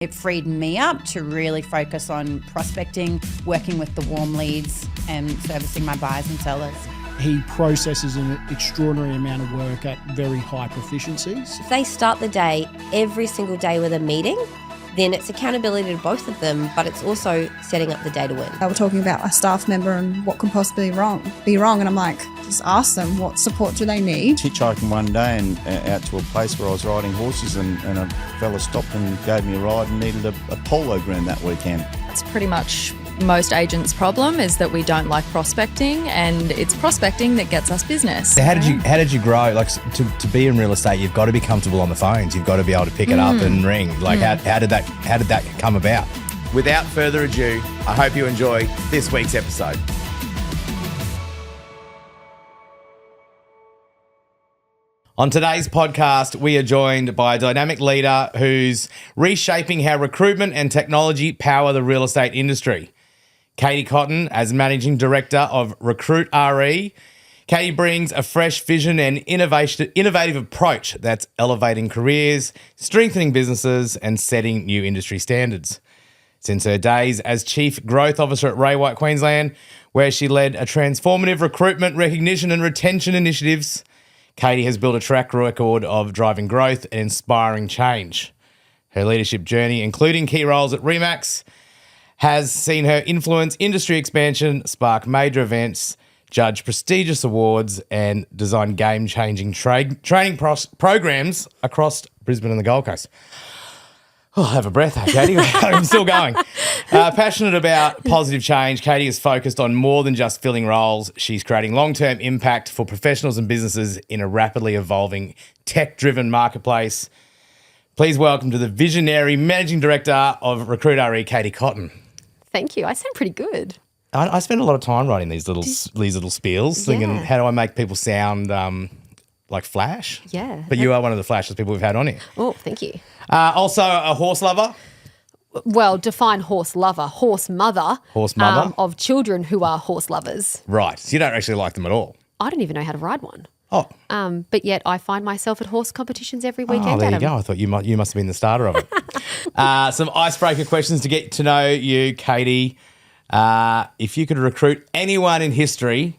It freed me up to really focus on prospecting, working with the warm leads and servicing my buyers and sellers. He processes an extraordinary amount of work at very high proficiencies. If they start the day every single day with a meeting, then it's accountability to both of them, but it's also setting up the day to win. They were talking about a staff member and what could possibly be wrong, and I'm like, just ask them what support do they need. Hitchhiking one day and out to a place where I was riding horses and a fella stopped and gave me a ride and needed a polo groom that weekend. It's pretty much most agents' problem is that we don't like prospecting, and it's prospecting that gets us business. So how did you grow? Like to be in real estate, you've got to be comfortable on the phones. You've got to be able to pick it up and ring. Like how did that come about? Without further ado, I hope you enjoy this week's episode. On today's podcast, we are joined by a dynamic leader who's reshaping how recruitment and technology power the real estate industry. Katie Cotton, as Managing Director of Recruit RE. Katie brings a fresh vision and innovative approach that's elevating careers, strengthening businesses, and setting new industry standards. Since her days as Chief Growth Officer at Ray White Queensland, where she led a transformative recruitment, recognition and retention initiatives, Katie has built a track record of driving growth and inspiring change. Her leadership journey, including key roles at Remax, has seen her influence industry expansion, spark major events, judge prestigious awards, and design game-changing training programs across Brisbane and the Gold Coast. Oh, have a breath, Katie. I'm still going. Passionate about positive change, Katie is focused on more than just filling roles. She's creating long-term impact for professionals and businesses in a rapidly evolving, tech-driven marketplace. Please welcome to the visionary Managing Director of Recruit RE, Katie Cotton. Thank you. I sound pretty good. I spend a lot of time writing these little spiels, thinking, how do I make people sound like Flash? Yeah. But you are one of the Flashes people we've had on here. Oh, thank you. Also a horse lover. Well, define horse lover. Horse mother. Horse mother. Of children who are horse lovers. Right. So you don't actually like them at all. I don't even know how to ride one. Oh. But yet I find myself at horse competitions every weekend. Oh, there you Adam. go. I thought you must have been the starter of it. Some icebreaker questions to get to know you, Katie. If you could recruit anyone in history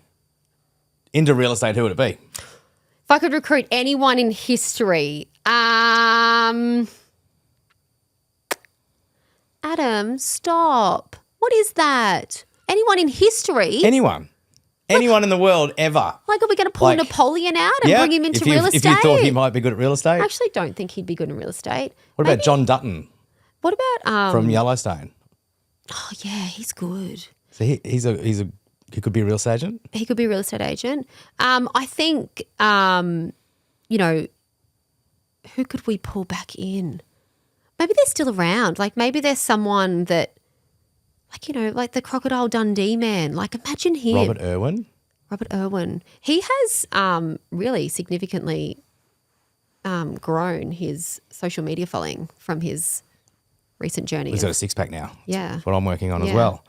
into real estate, who would it be? If I could recruit anyone in history, Adam, stop. What is that? Anyone in history? Anyone in the world ever. Like, are we going to pull Napoleon out and bring him into real estate? If you thought he might be good at real estate. I actually don't think he'd be good in real estate. What about John Dutton? What about from Yellowstone? Oh yeah, he's good. So he could be a real estate agent? He could be a real estate agent. I think who could we pull back in? Maybe they're still around. Like maybe there's someone that like the Crocodile Dundee man. Like imagine him. Robert Irwin. He has really significantly grown his social media following from his recent journey. He's got a six-pack now. Yeah. That's what I'm working on as well.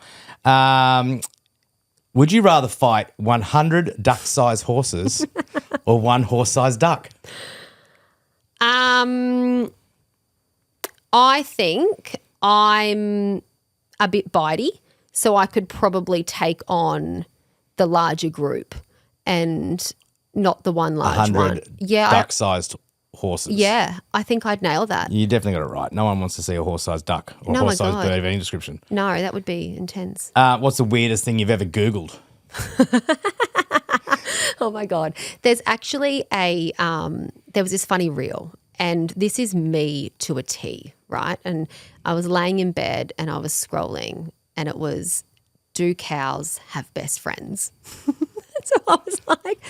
Would you rather fight 100 duck-sized horses or one horse-sized duck? I think I'm a bit bitey, so I could probably take on the larger group and not the one large 100 one. Yeah, duck-sized horses. Yeah, I think I'd nail that. You definitely got it right. No one wants to see a horse-sized duck or a horse-sized bird of any description. No, that would be intense. What's the weirdest thing you've ever Googled? Oh, my God. There's actually there was this funny reel, and this is me to a T, right? And I was laying in bed and I was scrolling, and it was, do cows have best friends? So I was like,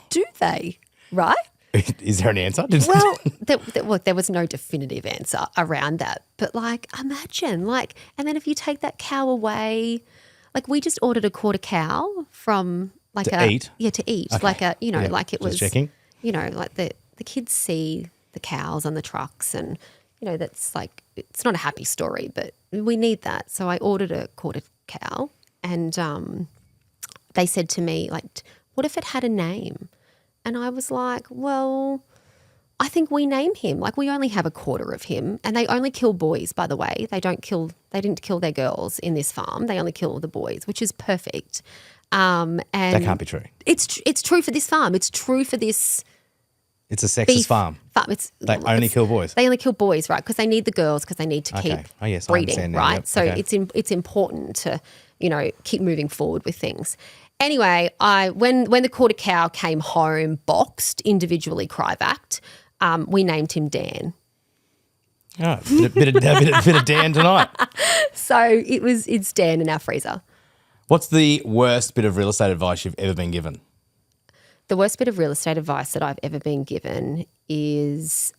do they, right? Is there an answer? Well, there was no definitive answer around that. But, like, imagine, like, and then if you take that cow away, like we just ordered a quarter cow from like to eat? Yeah, to eat. Okay. Like like it was, checking. Like the kids see the cows on the trucks and, that's like, it's not a happy story, but we need that. So I ordered a quarter cow and they said to me, like, what if it had a name? And I was like, well, I think we name him. Like, we only have a quarter of him, and they only kill boys, by the way. They didn't kill their girls in this farm. They only kill the boys, which is perfect. And That can't be true. It's true for this farm. It's true for this. It's a sexist beef farm. They only kill boys. They only kill boys, right? Because they need the girls because they need to Okay. keep Oh, yes, I breeding, understand now. right? Yep. So Okay. it's important to, keep moving forward with things. Anyway, when the quarter cow came home, boxed, individually cry-vacked, we named him Dan. Oh, bit of Dan tonight. So it's Dan in our freezer. What's the worst bit of real estate advice you've ever been given? The worst bit of real estate advice that I've ever been given is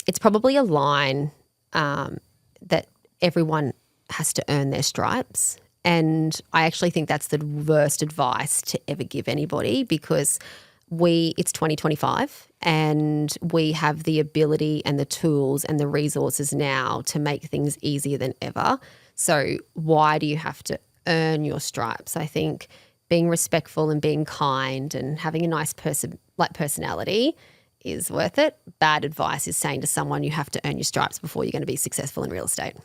it's probably a line that everyone has to earn their stripes. And I actually think that's the worst advice to ever give anybody, because it's 2025 and we have the ability and the tools and the resources now to make things easier than ever. So why do you have to earn your stripes? I think being respectful and being kind and having a nice personality is worth it. Bad advice is saying to someone you have to earn your stripes before you're going to be successful in real estate.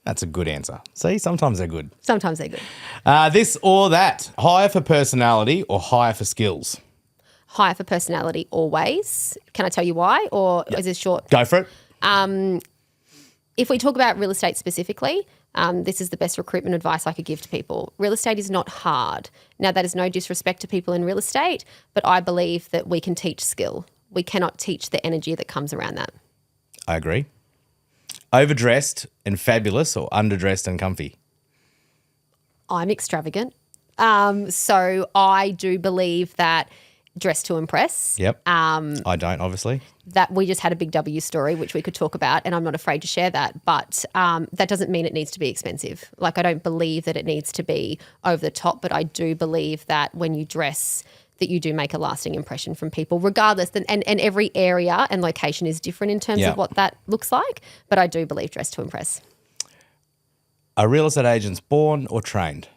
That's a good answer. See, sometimes they're good. Sometimes they're good. This or that, hire for personality or hire for skills? Hire for personality always. Can I tell you why, or is it short? Go for it. If we talk about real estate specifically, this is the best recruitment advice I could give to people. Real estate is not hard. Now, that is no disrespect to people in real estate, but I believe that we can teach skill. We cannot teach the energy that comes around that. I agree. Overdressed and fabulous or underdressed and comfy? I'm extravagant. So I do believe that dress to impress. Yep. I don't, obviously. That we just had a big W story, which we could talk about, and I'm not afraid to share that. But that doesn't mean it needs to be expensive. Like, I don't believe that it needs to be over the top, but I do believe that when you dress, that you do make a lasting impression from people, regardless. And every area and location is different in terms of what that looks like. But I do believe dress to impress. Are real estate agents born or trained?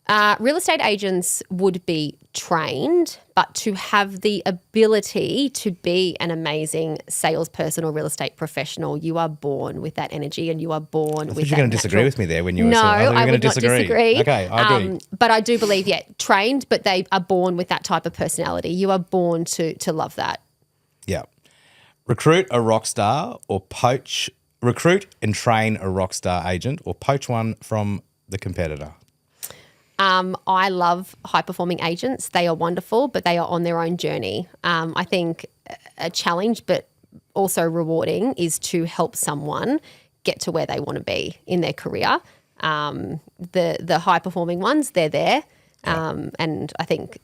Real estate agents would be trained, but to have the ability to be an amazing salesperson or real estate professional, you are born with that energy and you are born with that. You're going to disagree with me there when you were No, saying, I would not disagree. Okay, I agree. But I do believe, trained, but they are born with that type of personality. You are born to love that. Yeah. Recruit a rock star or recruit and train a rock star agent or poach one from the competitor. I love high-performing agents. They are wonderful, but they are on their own journey. I think a challenge, but also rewarding, is to help someone get to where they want to be in their career. The high-performing ones, they're there. And I think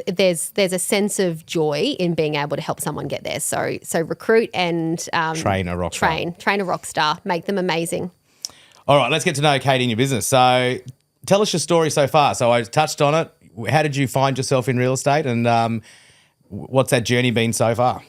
there's a sense of joy in being able to help someone get there. So recruit and Train a rock star. Train a rock star. Make them amazing. All right, let's get to know Katie and your business. So tell us your story so far. So I touched on it. How did you find yourself in real estate, and what's that journey been so far?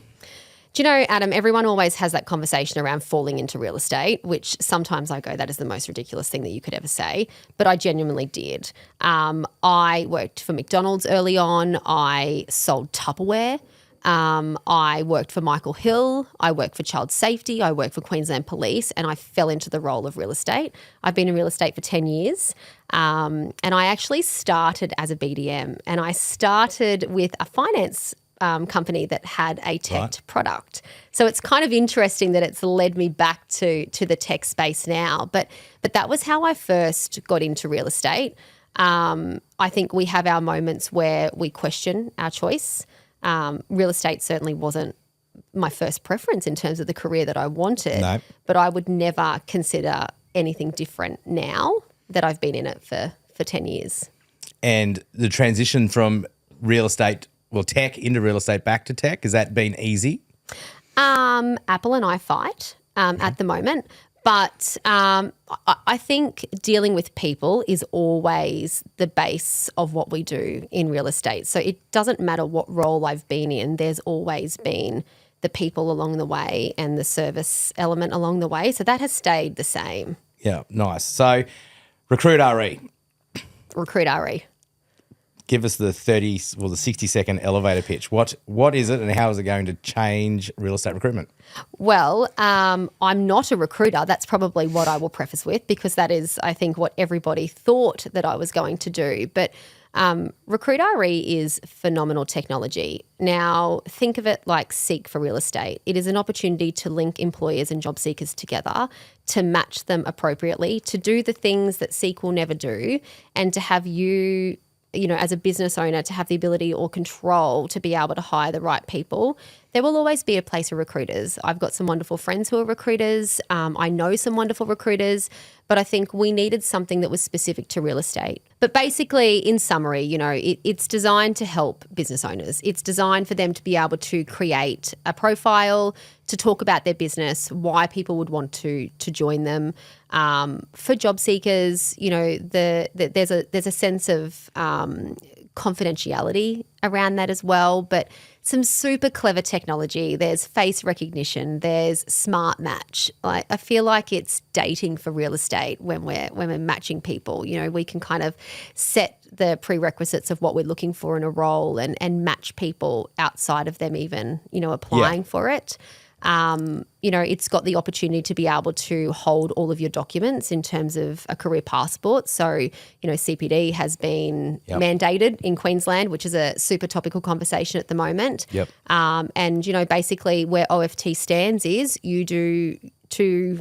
Do you know, Adam, everyone always has that conversation around falling into real estate, which sometimes I go, that is the most ridiculous thing that you could ever say. But I genuinely did. I worked for McDonald's early on. I sold Tupperware. I worked for Michael Hill. I worked for Child Safety. I worked for Queensland Police, and I fell into the role of real estate. I've been in real estate for 10 years, and I actually started as a BDM, and I started with a finance company that had a tech product. So it's kind of interesting that it's led me back to the tech space now. But that was how I first got into real estate. I think we have our moments where we question our choice. Real estate certainly wasn't my first preference in terms of the career that I wanted. No. But I would never consider anything different now that I've been in it for 10 years. And the transition from real estate, tech into real estate back to tech, has that been easy? Apple and I fight at the moment. But I think dealing with people is always the base of what we do in real estate. So it doesn't matter what role I've been in, there's always been the people along the way and the service element along the way. So that has stayed the same. Yeah, nice. So Recruit RE. Recruit RE. give us the 60-second elevator pitch. What is it, and how is it going to change real estate recruitment? Well, I'm not a recruiter. That's probably what I will preface with, because that is, I think, what everybody thought that I was going to do. But Recruit.re is phenomenal technology. Now, think of it like Seek for real estate. It is an opportunity to link employers and job seekers together, to match them appropriately, to do the things that Seek will never do, and to have you as a business owner, to have the ability or control to be able to hire the right people. There will always be a place for recruiters. I've got some wonderful friends who are recruiters. I know some wonderful recruiters, but I think we needed something that was specific to real estate. But basically, in summary, it's designed to help business owners. It's designed for them to be able to create a profile, to talk about their business, why people would want to join them. For job seekers, there's a sense of confidentiality around that as well, but some super clever technology. There's face recognition. There's smart match. I feel like it's dating for real estate when we're matching people. We can kind of set the prerequisites of what we're looking for in a role and match people outside of them even, applying for it. It's got the opportunity to be able to hold all of your documents in terms of a career passport. So, CPD has been mandated in Queensland, which is a super topical conversation at the moment. Yep. And, basically where OFT stands is you do 2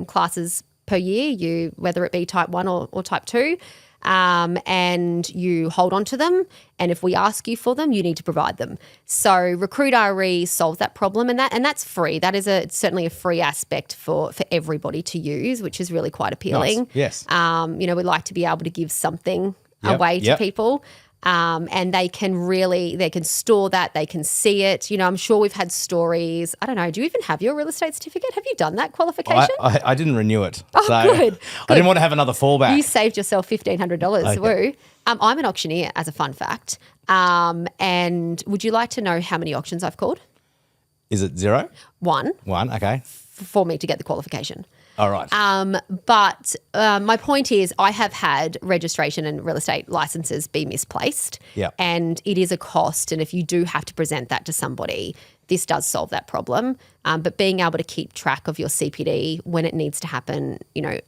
classes per year, whether it be type 1 or type 2. And you hold on to them, and if we ask you for them, you need to provide them. So Recruit.re solves that problem, and that's free. That is certainly a free aspect for everybody to use, which is really quite appealing. Nice. Yes. We like to be able to give something away to people. And they can store that, they can see it. I'm sure we've had stories. I don't know, do you even have your real estate certificate? Have you done that qualification? I didn't renew it. Oh, so good. I didn't want to have another fallback. You saved yourself $1,500. Okay. Woo. I'm an auctioneer, as a fun fact. And would you like to know how many auctions I've called? Is it 0? 1. 1, okay. For me to get the qualification. All right. But my point is, I have had registration and real estate licenses be misplaced. Yeah. And it is a cost. And if you do have to present that to somebody, this does solve that problem. But being able to keep track of your CPD when it needs to happen,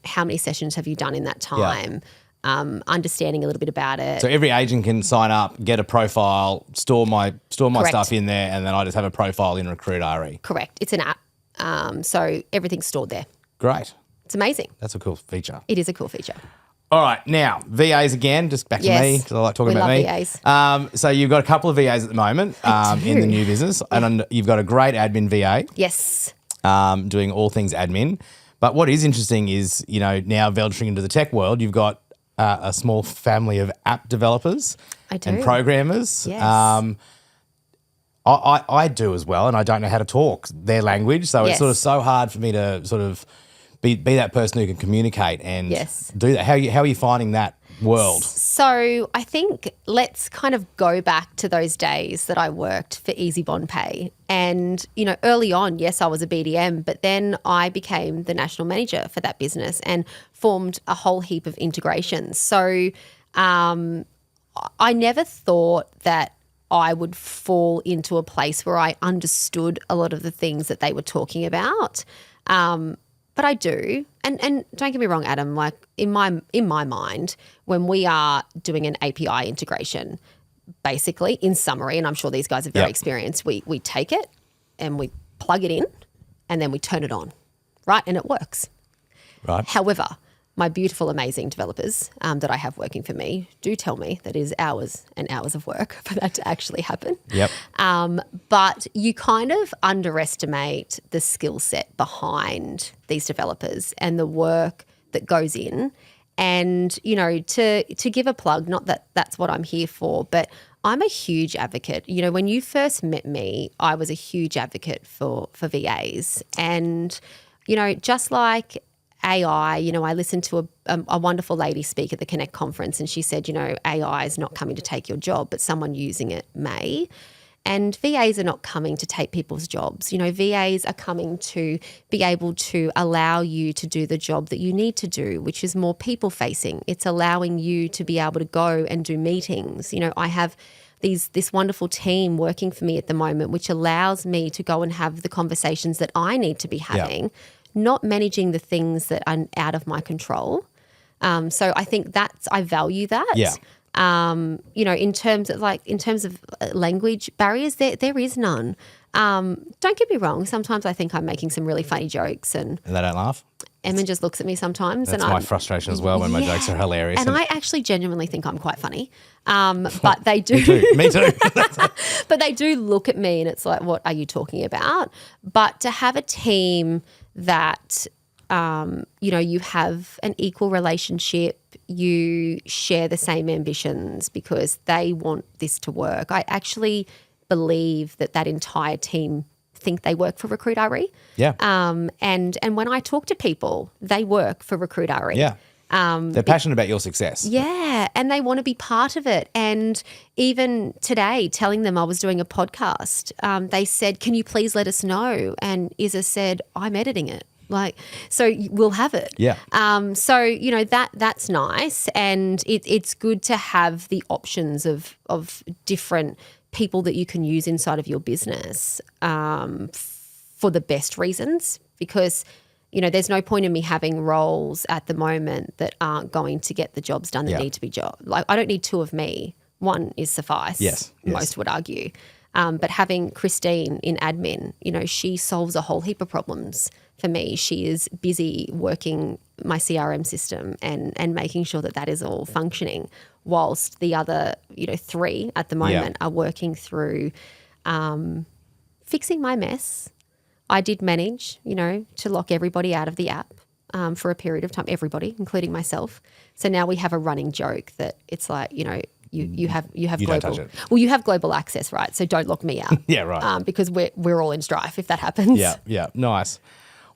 how many sessions have you done in that time? Understanding a little bit about it. So every agent can sign up, get a profile, store my Correct. stuff in there, and then I just have a profile in Recruit.re. Correct. It's an app. So everything's stored there. Great. It's amazing. That's a cool feature. It is a cool feature. All right. Now, VAs again, just back to me, because I like talking about me. VAs. So you've got a couple of VAs at the moment in the new business, and you've got a great admin VA. Yes. Doing all things admin. But what is interesting is, now venturing into the tech world, you've got a small family of app developers and programmers. Yes. I do as well, and I don't know how to talk their language, so it's sort of so hard for me to sort of be that person who can communicate and do that. How are you finding that world? So I think let's kind of go back to those days that I worked for Easy Bond Pay. And, early on, yes, I was a BDM, but then I became the national manager for that business and formed a whole heap of integrations. So I never thought that I would fall into a place where I understood a lot of the things that they were talking about. But I do. And don't get me wrong, Adam, like in my mind, when we are doing an API integration, basically, in summary, and I'm sure these guys are very experienced, we take it and we plug it in and then we turn it on, right? And it works. Right. However, my beautiful, amazing developers that I have working for me do tell me that it is hours and hours of work for that to actually happen. Yep. But you kind of underestimate the skill set behind these developers and the work that goes in. And, to give a plug, not that that's what I'm here for, but I'm a huge advocate. When you first met me, I was a huge advocate for VAs. And, just like AI, I listened to a wonderful lady speak at the Connect conference, and she said, AI is not coming to take your job, but someone using it may. And VAs are not coming to take people's jobs. You know, VAs are coming to be able to allow you to do the job that you need to do, which is more people facing. It's allowing you to be able to go and do meetings. You know, I have this wonderful team working for me at the moment, which allows me to go and have the conversations that I need to be having, not managing the things that are out of my control. So I think I value that. Yeah. You know, in terms of language barriers, there is none. Don't get me wrong. Sometimes I think I'm making some really funny jokes, and they don't laugh. Emma just looks at me sometimes. That's and my frustration as well when my jokes are hilarious. And I actually genuinely think I'm quite funny. But they do. Me too. But they do look at me and it's like, what are you talking about? But to have a team that, you know, you have an equal relationship, you share the same ambitions because they want this to work. I actually believe that entire team think they work for Recruit RE. Yeah. And when I talk to people, they work for Recruit RE. Yeah. They're passionate about your success. Yeah, and they want to be part of it. And even today, telling them I was doing a podcast, they said, "Can you please let us know?" And Izza said, "I'm editing it." Like, so we'll have it. Yeah. So, you know, that's nice. And it's good to have the options of different people that you can use inside of your business for the best reasons, because, you know, there's no point in me having roles at the moment that aren't going to get the jobs done that need to be like, I don't need two of me. One is suffice. Yes. Most would argue. But having Christine in admin, you know, she solves a whole heap of problems for me. She is busy working my CRM system and making sure that is all functioning, whilst the other, you know, three at the moment are working through fixing my mess. I did manage, you know, to lock everybody out of the app for a period of time, everybody, including myself. So now we have a running joke that it's like, you know, you have don't global. touch it. Well, you have global access, right? So don't lock me out. Yeah, right. Because we're all in strife if that happens. Yeah. Nice.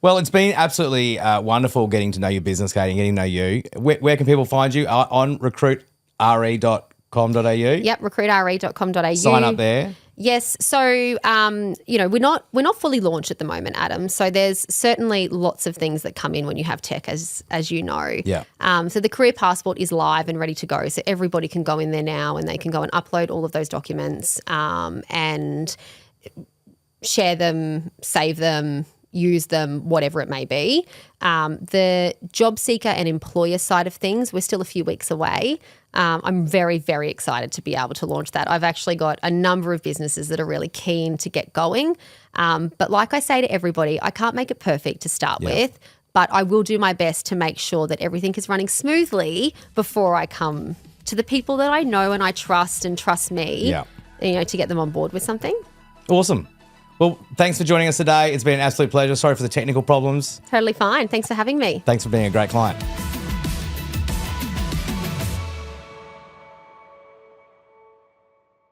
Well, it's been absolutely wonderful getting to know your business, Katie, and getting to know you. Where can people find you? On recruitre.com.au? Yep, recruitre.com.au. Sign up there. Yes. So, you know, we're not fully launched at the moment, Adam. So there's certainly lots of things that come in when you have tech, as you know. Yeah. So the career passport is live and ready to go. So everybody can go in there now and they can go and upload all of those documents and share them, save them, use them, whatever it may be. The job seeker and employer side of things, we're still a few weeks away. I'm very, very excited to be able to launch that. I've actually got a number of businesses that are really keen to get going. But like I say to everybody, I can't make it perfect to start with, but I will do my best to make sure that everything is running smoothly before I come to the people that I know and I trust and trust me, you know, to get them on board with something. Awesome. Well, thanks for joining us today. It's been an absolute pleasure. Sorry for the technical problems. Totally fine. Thanks for having me. Thanks for being a great client.